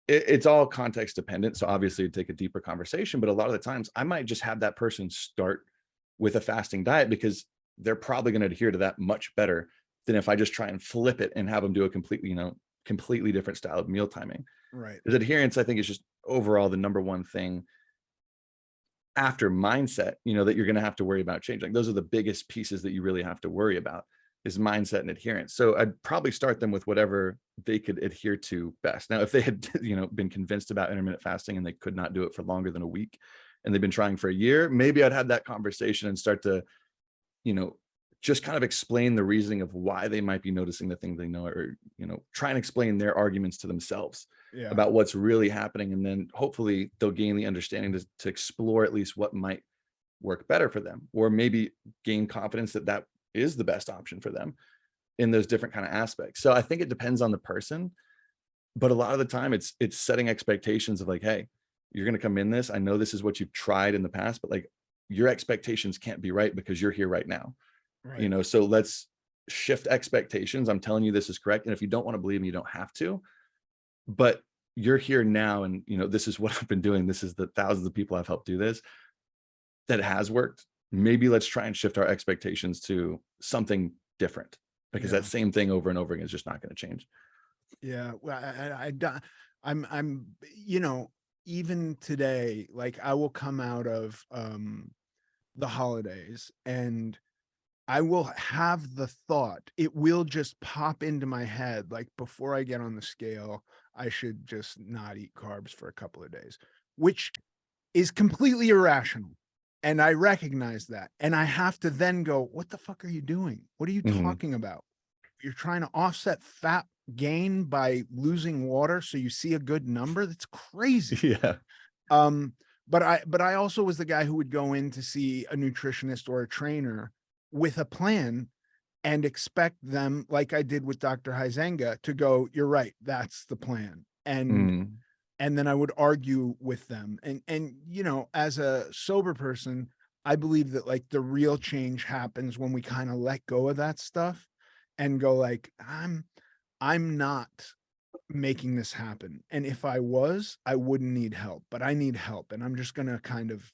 it's all context dependent. So obviously it'd take a deeper conversation, but a lot of the times I might just have that person start with a fasting diet because they're probably going to adhere to that much better than if I just try and flip it and have them do a completely different style of meal timing. Right. Because adherence, I think, is just overall the number one thing after mindset, that you're going to have to worry about changing. Those are the biggest pieces that you really have to worry about, is mindset and adherence. So I'd probably start them with whatever they could adhere to best. Now, if they had, been convinced about intermittent fasting and they could not do it for longer than a week, and they've been trying for a year, maybe I'd have that conversation and start to, you know, just kind of explain the reasoning of why they might be noticing the thing they know, or, try and explain their arguments to themselves Yeah. about what's really happening. And then hopefully they'll gain the understanding to explore at least what might work better for them, or maybe gain confidence that that is the best option for them in those different kind of aspects. So I think it depends on the person, But a lot of the time it's setting expectations of like, hey, you're going to come in this. I know this is what you've tried in the past, but like your expectations can't be right because you're here right now. Right. So let's shift expectations. I'm telling you this is correct. And if you don't want to believe me, you don't have to, but you're here now. And this is what I've been doing. This is the thousands of people I've helped do this. That has worked. Maybe let's try and shift our expectations to something different, because Yeah. that same thing over and over again is just not going to change. Yeah. Well, I'm, even today, like I will come out of, the holidays and I will have the thought, it will just pop into my head, like before I get on the scale, I should just not eat carbs for a couple of days, which is completely irrational. And I recognize that. And I have to then go, what the fuck are you doing? What are you Mhm. talking about? You're trying to offset fat gain by losing water so you see a good number? That's crazy. Yeah. Um, but I also was the guy who would go in to see a nutritionist or a trainer with a plan and expect them, like I did with Dr. Huizenga, to go, "You're right, that's the plan." Mm. And then I would argue with them. And as a sober person, I believe that like the real change happens when we kind of let go of that stuff and go like, I'm not making this happen. And if I was, I wouldn't need help, but I need help. And I'm just going to kind of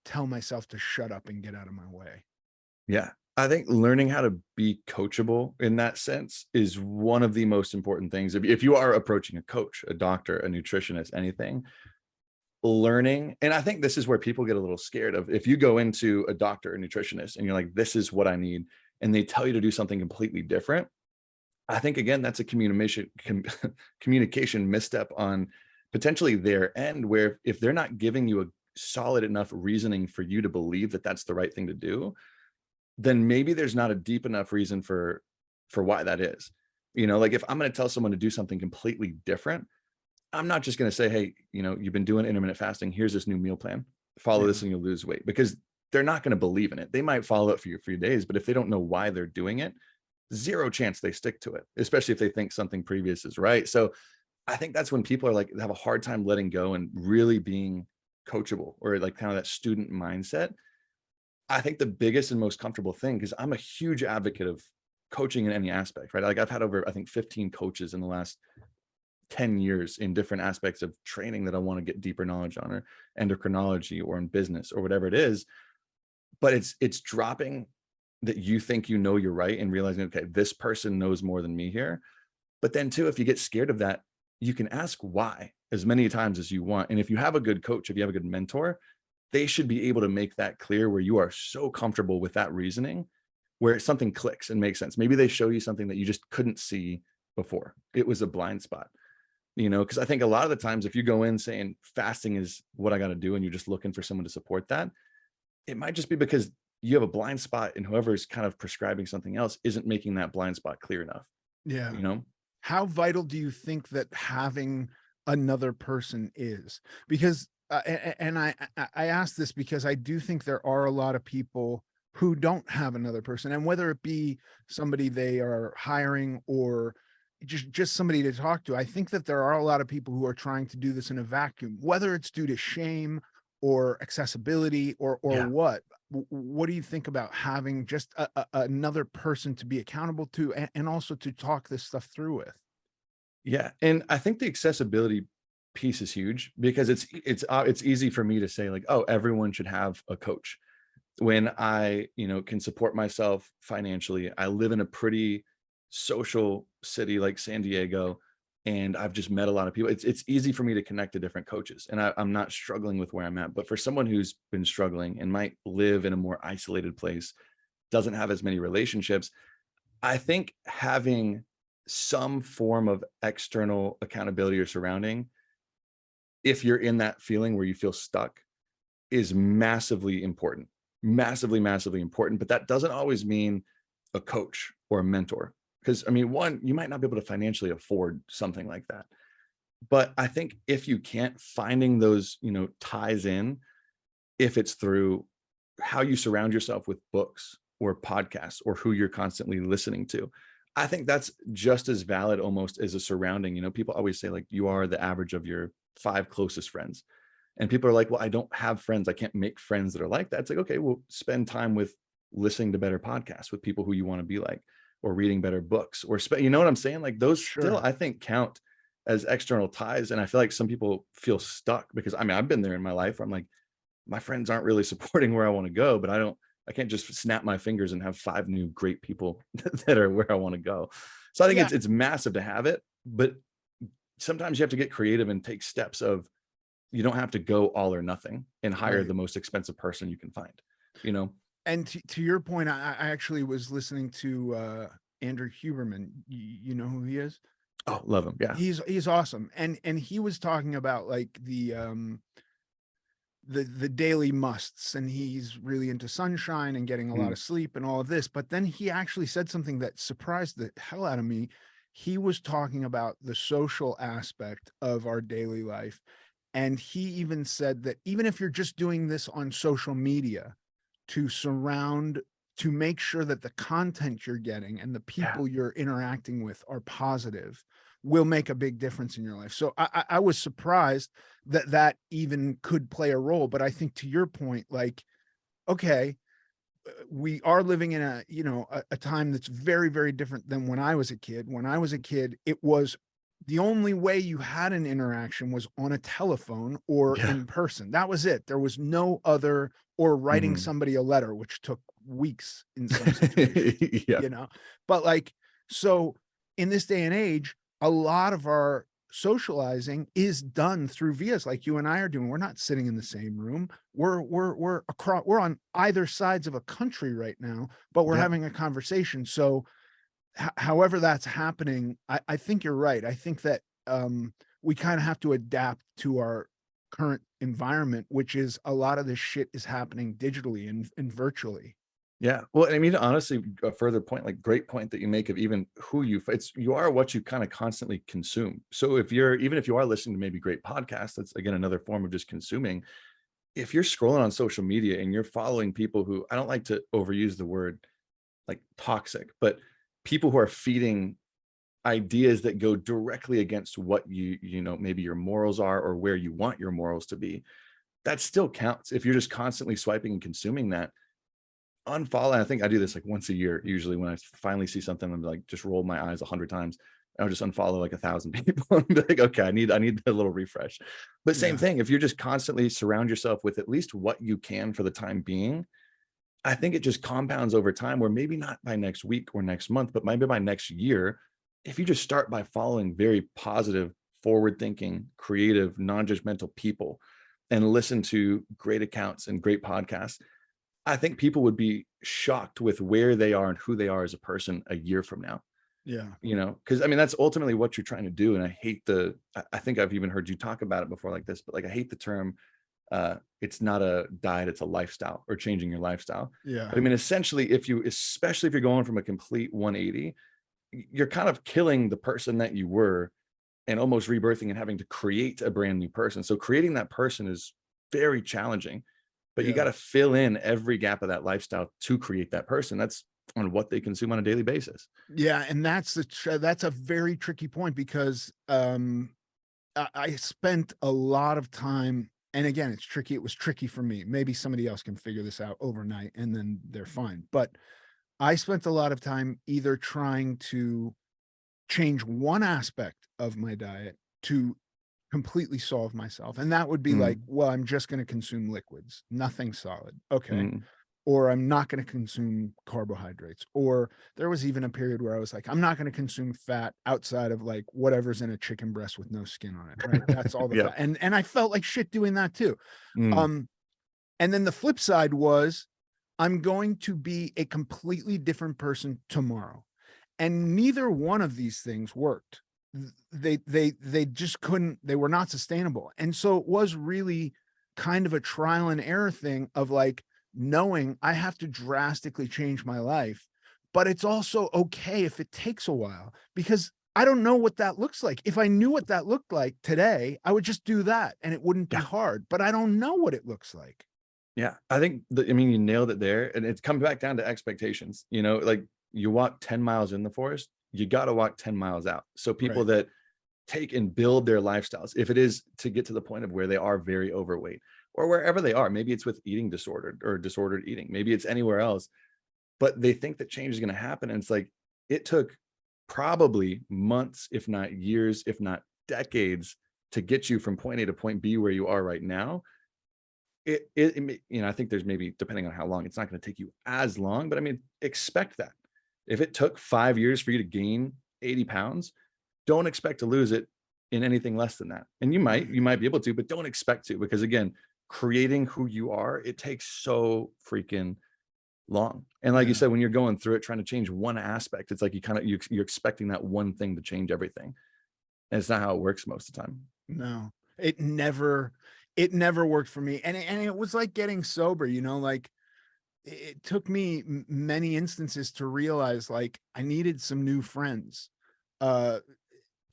tell myself to shut up and get out of my way. Yeah. I think learning how to be coachable in that sense is one of the most important things. If you are approaching a coach, a doctor, a nutritionist, anything, learning. And I think this is where people get a little scared of, if you go into a doctor or nutritionist and you're like, this is what I need, and they tell you to do something completely different. I think again, that's a communication misstep on potentially their end, where if they're not giving you a solid enough reasoning for you to believe that that's the right thing to do, then maybe there's not a deep enough reason for why that is. Like if I'm going to tell someone to do something completely different, I'm not just going to say, hey, you've been doing intermittent fasting. Here's this new meal plan. Follow Yeah. this and you'll lose weight, because they're not going to believe in it. They might follow it for a few days, but if they don't know why they're doing it, zero chance they stick to it, especially if they think something previous is right. So I think that's when people are like, have a hard time letting go and really being coachable, or like kind of that student mindset. I think the biggest and most comfortable thing, because I'm a huge advocate of coaching in any aspect, right? Like I've had over, I think, 15 coaches in the last 10 years in different aspects of training that I want to get deeper knowledge on, or endocrinology, or in business, or whatever it is. But it's dropping that you think you're right, and realizing, okay, this person knows more than me here. But then too, if you get scared of that, you can ask why as many times as you want. And if you have a good coach, if you have a good mentor, they should be able to make that clear, where you are so comfortable with that reasoning, where something clicks and makes sense. Maybe they show you something that you just couldn't see before. It was a blind spot, because I think a lot of the times if you go in saying fasting is what I got to do, and you're just looking for someone to support that, it might just be because you have a blind spot, and whoever's kind of prescribing something else isn't making that blind spot clear enough, Yeah. you know? How vital do you think that having another person is? Because, and I ask this because I do think there are a lot of people who don't have another person, and whether it be somebody they are hiring or just somebody to talk to, I think that there are a lot of people who are trying to do this in a vacuum, whether it's due to shame or accessibility or Yeah. what. What do you think about having just another person to be accountable to, and also to talk this stuff through with? Yeah. And I think the accessibility piece is huge, because it's easy for me to say like, oh, everyone should have a coach, when I, can support myself financially. I live in a pretty social city like San Diego, and I've just met a lot of people. It's easy for me to connect to different coaches, and I'm not struggling with where I'm at. But for someone who's been struggling and might live in a more isolated place, doesn't have as many relationships, I think having some form of external accountability or surrounding, if you're in that feeling where you feel stuck, is massively important. Massively, massively important. But that doesn't always mean a coach or a mentor. Because I mean, one, you might not be able to financially afford something like that. But I think if you can't, finding those, ties in, if it's through how you surround yourself with books or podcasts, or who you're constantly listening to. I think that's just as valid almost as a surrounding. You know, people always say like you are the average of your 5 closest friends. And people are like, well, I don't have friends. I can't make friends that are like that. It's like, okay, well, spend time with listening to better podcasts with people who you want to be like, or reading better books, or you know what I'm saying? Like those still, Sure. I think, count as external ties. And I feel like some people feel stuck because I mean, I've been there in my life where I'm like, my friends aren't really supporting where I want to go, but I can't just snap my fingers and have 5 new great people that are where I want to go. So I think Yeah. it's massive to have it, but sometimes you have to get creative and take steps of you don't have to go all or nothing and hire Right. the most expensive person you can find, you know? And to your point, I actually was listening to Andrew Huberman. You know who he is? Oh, love him. Yeah. He's awesome. And he was talking about like the daily musts, and he's really into sunshine and getting a lot Mm, of sleep and all of this. But then he actually said something that surprised the hell out of me. He was talking about the social aspect of our daily life. And he even said that even if you're just doing this on social media to surround, to make sure that the content you're getting and the yeah. people you're interacting with are positive, will make a big difference in your life. So I was surprised that that even could play a role. But I think to your point, like, okay, we are living in a, you know, a time that's very, very different than when I was a kid. When I was a kid, it was the only way you had an interaction was on a telephone or Yeah. in person. That was it. There was no other, or writing Mhm. somebody a letter, which took weeks in some situations, Yeah. you know? But like, so in this day and age, a lot of our socializing is done through vias like you and I are doing. We're not sitting in the same room. We're across, we're on either sides of a country right now, but we're Yeah. having a conversation. So however that's happening, I think you're right. I think that we kind of have to adapt to our current environment, which is a lot of this shit is happening digitally and virtually. Yeah. Well, I mean, honestly, a further point, like great point that you make of even who it's you are what you kind of constantly consume. So if you're even if you are listening to maybe great podcasts, that's again another form of just consuming. If you're scrolling on social media and you're following people who I don't like to overuse the word like toxic, but people who are feeding ideas that go directly against what you know maybe your morals are or where you want your morals to be, that still counts. If you're just constantly swiping and consuming that, unfollow. I think I do this like once a year usually when I finally see something. I'm like just roll my eyes 100 times. I'll just unfollow like 1,000 people and be like, okay, I need a little refresh. But same Yeah. thing, if you're just constantly surround yourself with at least what you can for the time being, I think it just compounds over time where maybe not by next week or next month, but maybe by next year, if you just start by following very positive, forward thinking, creative, non-judgmental people and listen to great accounts and great podcasts, I think people would be shocked with where they are and who they are as a person a year from now. Yeah. You know, because I mean, that's ultimately what you're trying to do. And I hate I think I've even heard you talk about it before like this, but like I hate the term it's not a diet, it's a lifestyle or changing your lifestyle. Yeah. But I mean, essentially, especially if you're going from a complete 180, you're kind of killing the person that you were and almost rebirthing and having to create a brand new person. So creating that person is very challenging, but you got Yeah. to fill in every gap of that lifestyle to create that person. That's on what they consume on a daily basis. Yeah. And that's a very tricky point because I spent a lot of time, and again, it's tricky. It was tricky for me. Maybe somebody else can figure this out overnight and then they're fine. But I spent a lot of time either trying to change one aspect of my diet to completely solve myself. And that would be like, Mm, well, I'm just going to consume liquids, nothing solid. Okay. mm, Or I'm not going to consume carbohydrates. Or there was even a period where I was like, I'm not going to consume fat outside of like whatever's in a chicken breast with no skin on it. Right. That's all the yeah. fat. And I felt like shit doing that too. Mm, Um, and then the flip side was I'm going to be a completely different person tomorrow. And neither one of these things worked. They just couldn't, they were not sustainable. And so it was really kind of a trial and error thing of like knowing I have to drastically change my life, but it's also okay if it takes a while because I don't know what that looks like. If I knew what that looked like today, I would just do that and it wouldn't be yeah. hard, but I don't know what it looks like. Yeah, I think I mean, you nailed it there, and it's come back down to expectations, you know, like, you walk 10 miles in the forest, you got to walk 10 miles out. So people Right. that take and build their lifestyles, if it is to get to the point of where they are very overweight or wherever they are, maybe it's with eating disordered or disordered eating, maybe it's anywhere else, but they think that change is going to happen. And it's like, it took probably months, if not years, if not decades to get you from point A to point B where you are right now. I think there's maybe, depending on how long, it's not going to take you as long, but I mean, expect that. If it took 5 years for you to gain 80 pounds, don't expect to lose it in anything less than that. And you might be able to, but don't expect to, because again, creating who you are, it takes so freaking long. And like you Yeah. said, when you're going through it, trying to change one aspect, it's like you're expecting that one thing to change everything. And it's not how it works most of the time. No, it never worked for me. And it was like getting sober, like it took me many instances to realize like I needed some new friends. Uh,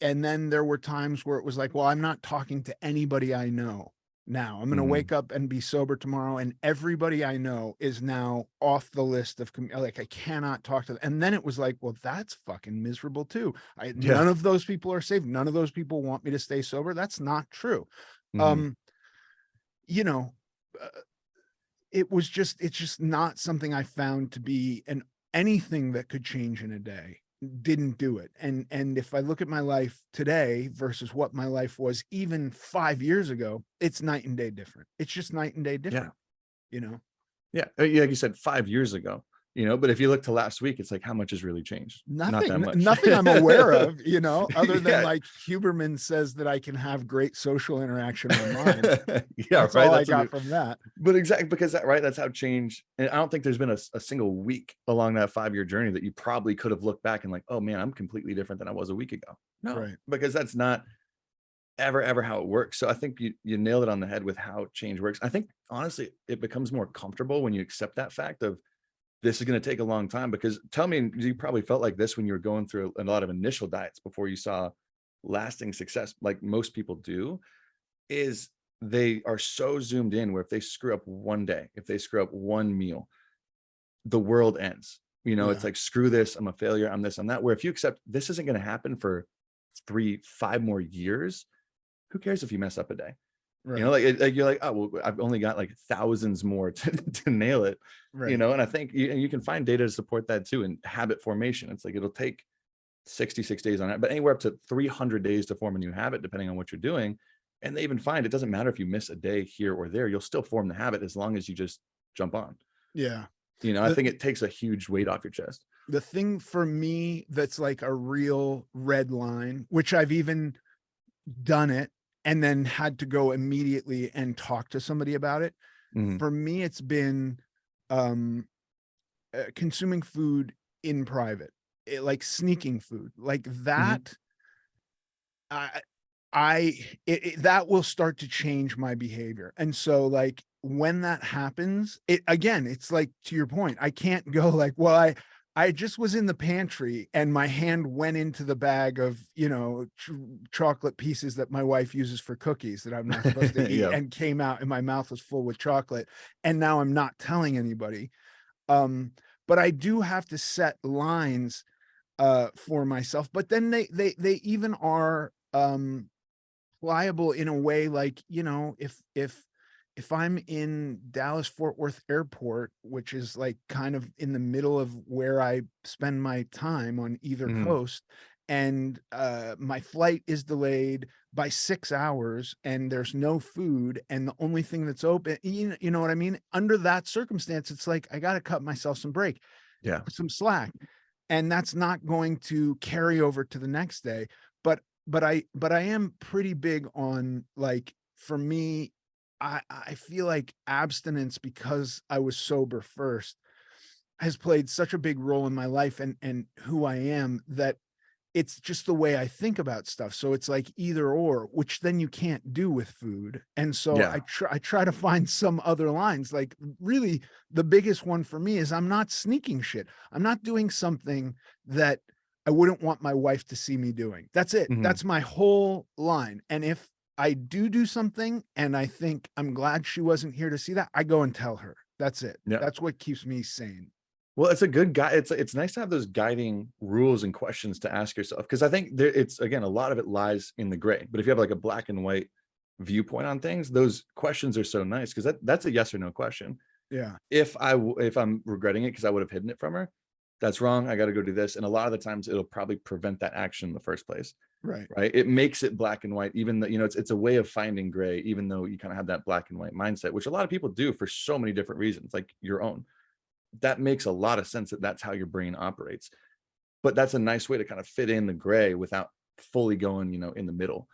and then there were times where it was like, well, I'm not talking to anybody I know now. I'm going to Mhm. wake up and be sober tomorrow, and everybody I know is now off the list of like I cannot talk to them. And then it was like, well, that's fucking miserable too. Yeah. None of those people are safe. None of those people want me to stay sober. That's not true. Mhm. Um, you know, uh, it's just not something I found to be anything that could change in a day. Didn't do it. And if I look at my life today versus what my life was even 5 years ago, it's night and day different. It's just night and day Yeah. different, you know? Yeah. Yeah. Like you said, 5 years ago, but if you look to last week, it's like, how much has really changed? Not that much. Nothing I'm aware of, other than Yeah. like Huberman says that I can have great social interaction online. Yeah. That's Right. all I got from that. But exactly, because right. That's how change. And I don't think there's been a single week along that 5 year journey that you probably could have looked back and like, oh man, I'm completely different than I was a week ago. No, Right. because that's not ever how it works. So I think you nailed it on the head with how change works. I think honestly, it becomes more comfortable when you accept that fact of this is going to take a long time. Because tell me, you probably felt like this when you were going through a lot of initial diets before you saw lasting success, like most people do, is they are so zoomed in where if they screw up one day, if they screw up one meal, the world ends. It's Yeah. like, screw this, I'm a failure, I'm this, I'm that. Where if you accept this isn't going to happen for 5 more years, who cares if you mess up a day? Right. Like you're like, oh, well, I've only got like thousands more to nail it, Right. and I think you can find data to support that too. And habit formation, it's like, it'll take 66 days on it, but anywhere up to 300 days to form a new habit, depending on what you're doing. And they even find it doesn't matter if you miss a day here or there, you'll still form the habit as long as you just jump on. Yeah. I The think it takes a huge weight off your chest. the thing for me that's like a real red line, which I've even done it and then had to go immediately and talk to somebody about it. Mhm. For me, it's been um consuming food in private, like sneaking food, like Mhm. that. I, that will start to change my behavior. And so, like, when that happens, it's like to your point, I can't go like, well, I just was in the pantry and my hand went into the bag of, chocolate pieces that my wife uses for cookies that I'm not supposed to eat, Yeah. and came out and my mouth was full with chocolate. And now I'm not telling anybody. Um, but I do have to set lines for myself. But then they even are pliable in a way, like, if I'm in Dallas Fort Worth Airport, which is like kind of in the middle of where I spend my time on either Mhm. coast, and my flight is delayed by 6 hours and there's no food and the only thing that's open, you know what I mean? Under that circumstance, it's like I got to cut myself some break, Yeah. some slack, and that's not going to carry over to the next day. But I am pretty big on, like, for me, I feel like abstinence, because I was sober first, has played such a big role in my life and who I am, that it's just the way I think about stuff. So it's like either or, which then you can't do with food. And so Yeah. I try to find some other lines. Like, really, the biggest one for me is I'm not sneaking shit. I'm not doing something that I wouldn't want my wife to see me doing. That's it. Mhm. That's my whole line. And if I do something and I think I'm glad she wasn't here to see that, I go and tell her. That's it. Yeah. That's what keeps me sane. Well, it's a good guide. It's nice to have those guiding rules and questions to ask yourself, because I think it's, again, a lot of it lies in the gray. But if you have like a black and white viewpoint on things, those questions are so nice, because that's a yes or no question. Yeah. If I'm regretting it because I would have hidden it from her, that's wrong. I got to go do this. And a lot of the times it'll probably prevent that action in the first place. Right. Right. It makes it black and white, even though, it's a way of finding gray, even though you kind of have that black and white mindset, which a lot of people do for so many different reasons, like your own. That makes a lot of sense that that's how your brain operates. But that's a nice way to kind of fit in the gray without fully going, in the middle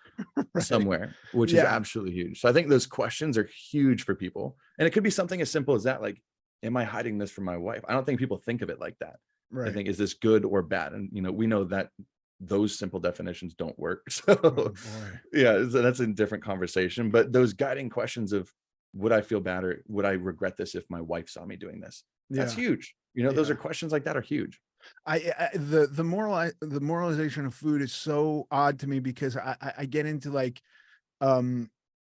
Right. somewhere, which is Yeah. absolutely huge. So I think those questions are huge for people. And it could be something as simple as that, like, am I hiding this from my wife? I don't think people think of it like that. They Right. think, is this good or bad? And we know that those simple definitions don't work. Oh So boy. yeah, so that's a different conversation. But those guiding questions of, would I feel bad, or would I regret this if my wife saw me doing this? That's Yeah. huge. Those are Yeah. questions like that are huge. The moralization of food is so odd to me because I get into like,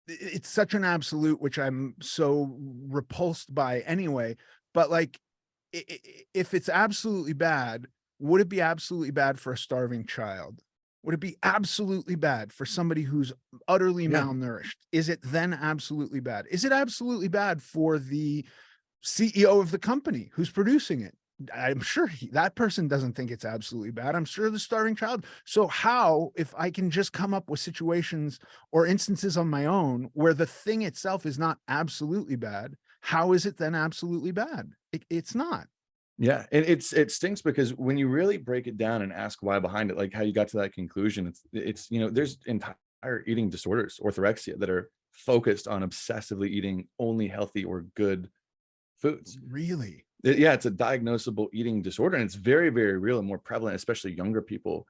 it's such an absolute, which I'm so repulsed by anyway. But like, if it's absolutely bad, would it be absolutely bad for a starving child? Would it be absolutely bad for somebody who's utterly Yeah. malnourished? Is it then absolutely bad? Is it absolutely bad for the CEO of the company who's producing it? I'm sure that person doesn't think it's absolutely bad. I'm sure the starving child. So how, if I can just come up with situations or instances on my own where the thing itself is not absolutely bad, how is it then absolutely bad? It's not. Yeah, and it stinks, because when you really break it down and ask why behind it, like how you got to that conclusion, there's entire eating disorders, orthorexia, that are focused on obsessively eating only healthy or good foods. Really? Yeah, it's a diagnosable eating disorder, and it's very, very real and more prevalent, especially younger people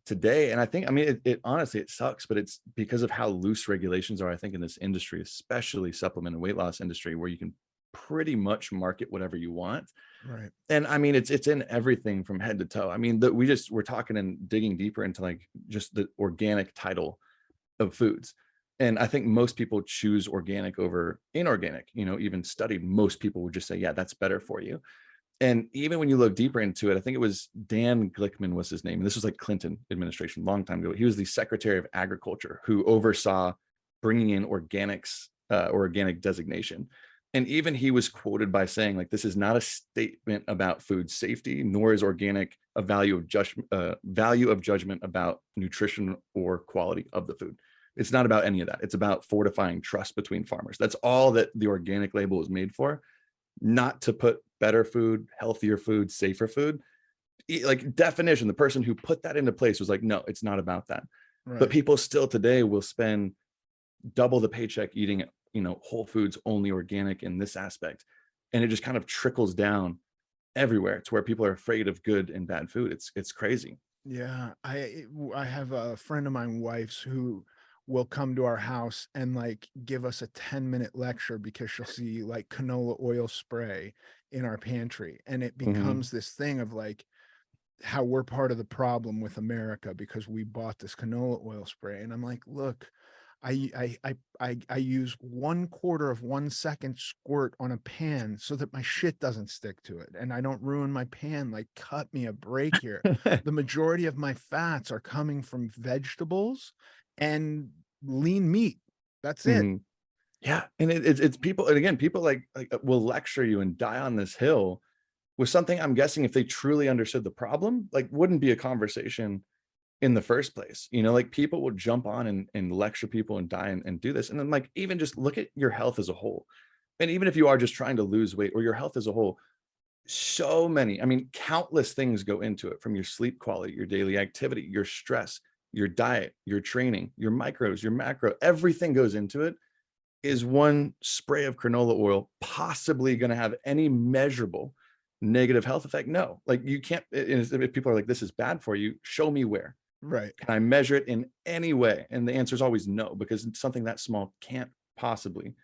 today. And I think, I mean, it honestly, it sucks, but it's because of how loose regulations are, I think, in this industry, especially supplement and weight loss industry, where you can pretty much market whatever you want. Right. And I mean, it's in everything from head to toe. I mean, we're talking and digging deeper into like just the organic title of foods. And I think most people choose organic over inorganic. Even studied, most people would just say, yeah, that's better for you. And even when you look deeper into it, I think it was Dan Glickman was his name. And this was like Clinton administration, long time ago. He was the Secretary of Agriculture who oversaw bringing in organics, organic designation. And even he was quoted by saying, like, this is not a statement about food safety, nor is organic a value of judgment about nutrition or quality of the food. It's not about any of that. It's about fortifying trust between farmers. That's all that the organic label is made for, not to put better food, healthier food, safer food. Like, definition, the person who put that into place was like, no, it's not about that. But Right. people still today will spend double the paycheck eating, whole foods, only organic in this aspect. And it just kind of trickles down everywhere to where people are afraid of good and bad food. It's crazy. Yeah, I have a friend of mine, wife's, who will come to our house and like give us a 10-minute lecture because she'll see like canola oil spray in our pantry. And it Mhm. becomes this thing of like how we're part of the problem with America because we bought this canola oil spray. And I'm like, look, I use 1/4 of 1 second squirt on a pan so that my shit doesn't stick to it and I don't ruin my pan. Like, cut me a break here. The majority of my fats are coming from vegetables and lean meat. That's it. Mhm. Yeah, and it's people, and again, people will lecture you and die on this hill with something, I'm guessing, if they truly understood the problem, like, wouldn't be a conversation in the first place. Like, people will jump on and lecture people and die and do this. And then, like, even just look at your health as a whole. And even if you are just trying to lose weight or your health as a whole, so many, I mean, countless things go into it, from your sleep quality, your daily activity, your stress, your diet, your training, your micros, your macro, everything goes into it. Is one spray of canola oil possibly going to have any measurable negative health effect? No. Like, you can't, if people are like, this is bad for you, show me where. Right. Can I measure it in any way? And the answer is always no, because something that small can't possibly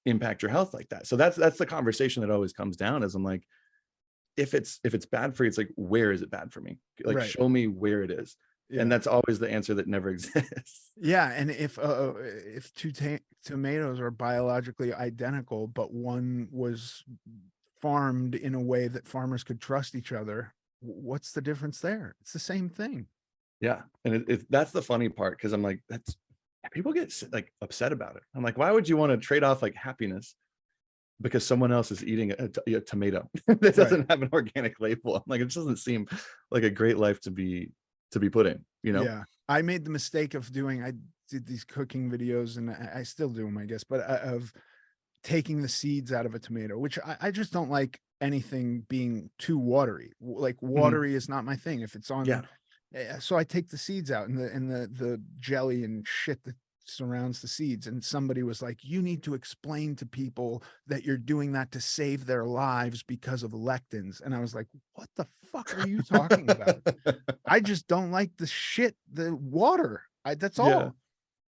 impact your health like that. So that's the conversation that always comes down, is I'm like, if it's bad for you, it's like, where is it bad for me? Like, Right. show me where it is. And Yeah. that's always the answer that never exists. Yeah, and if two tomatoes are biologically identical, but one was farmed in a way that farmers could trust each other, what's the difference there? It's the same thing. Yeah. And that's the funny part. Cause I'm like, people get like upset about it. I'm like, why would you want to trade off like happiness because someone else is eating a tomato that Right. doesn't have an organic label? I'm like, it doesn't seem like a great life to be put in, you know? Yeah. I made the mistake of I did these cooking videos, and I still do them, I guess, but of taking the seeds out of a tomato, which I just don't like anything being too watery. Like Mhm. watery is not my thing. If it's Yeah. on, so I take the seeds out, and the jelly and shit that surrounds the seeds. And somebody was like, "You need to explain to people that you're doing that to save their lives because of lectins." And I was like, "What the fuck are you talking about? I just don't like the water. That's Yeah. all."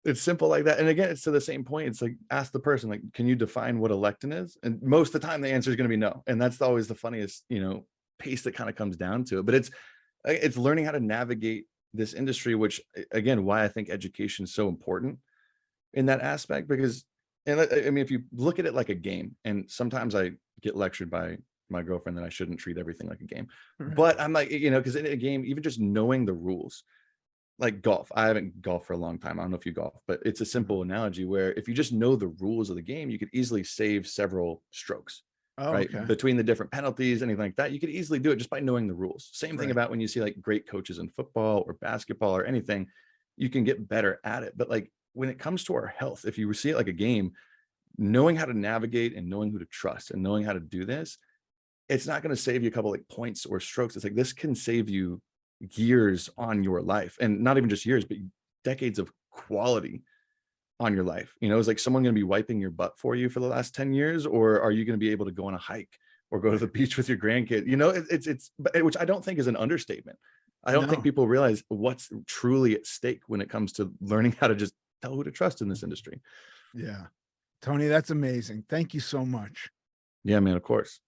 It's simple like that. And again, it's to the same point. It's like, ask the person, like, can you define what a lectin is? And most of the time the answer is going to be no. And that's always the funniest, piece that kind of comes down to it. But it's learning how to navigate this industry, which again, why I think education is so important in that aspect. Because, and I mean, if you look at it like a game, and sometimes I get lectured by my girlfriend that I shouldn't treat everything like a game, Right. but I'm like, because in a game, even just knowing the rules, like golf. I haven't golfed for a long time. I don't know if you golf, but it's a Mhm. simple analogy where if you just know the rules of the game, you could easily save several strokes, Oh, right? okay. Between the different penalties, anything like that, you could easily do it just by knowing the rules. Same thing Right. about when you see like great coaches in football or basketball or anything, you can get better at it. But like when it comes to our health, if you see it like a game, knowing how to navigate and knowing who to trust and knowing how to do this, it's not going to save you a couple like points or strokes. It's like this can save you years on your life, and not even just years, but decades of quality on your life. Is like someone going to be wiping your butt for you for the last 10 years, or are you going to be able to go on a hike or go to the beach with your grandkid? Which I don't think is an understatement. I don't think No. people realize what's truly at stake when it comes to learning how to just tell who to trust in this industry. Yeah. Tony, that's amazing. Thank you so much. Yeah, man, of course.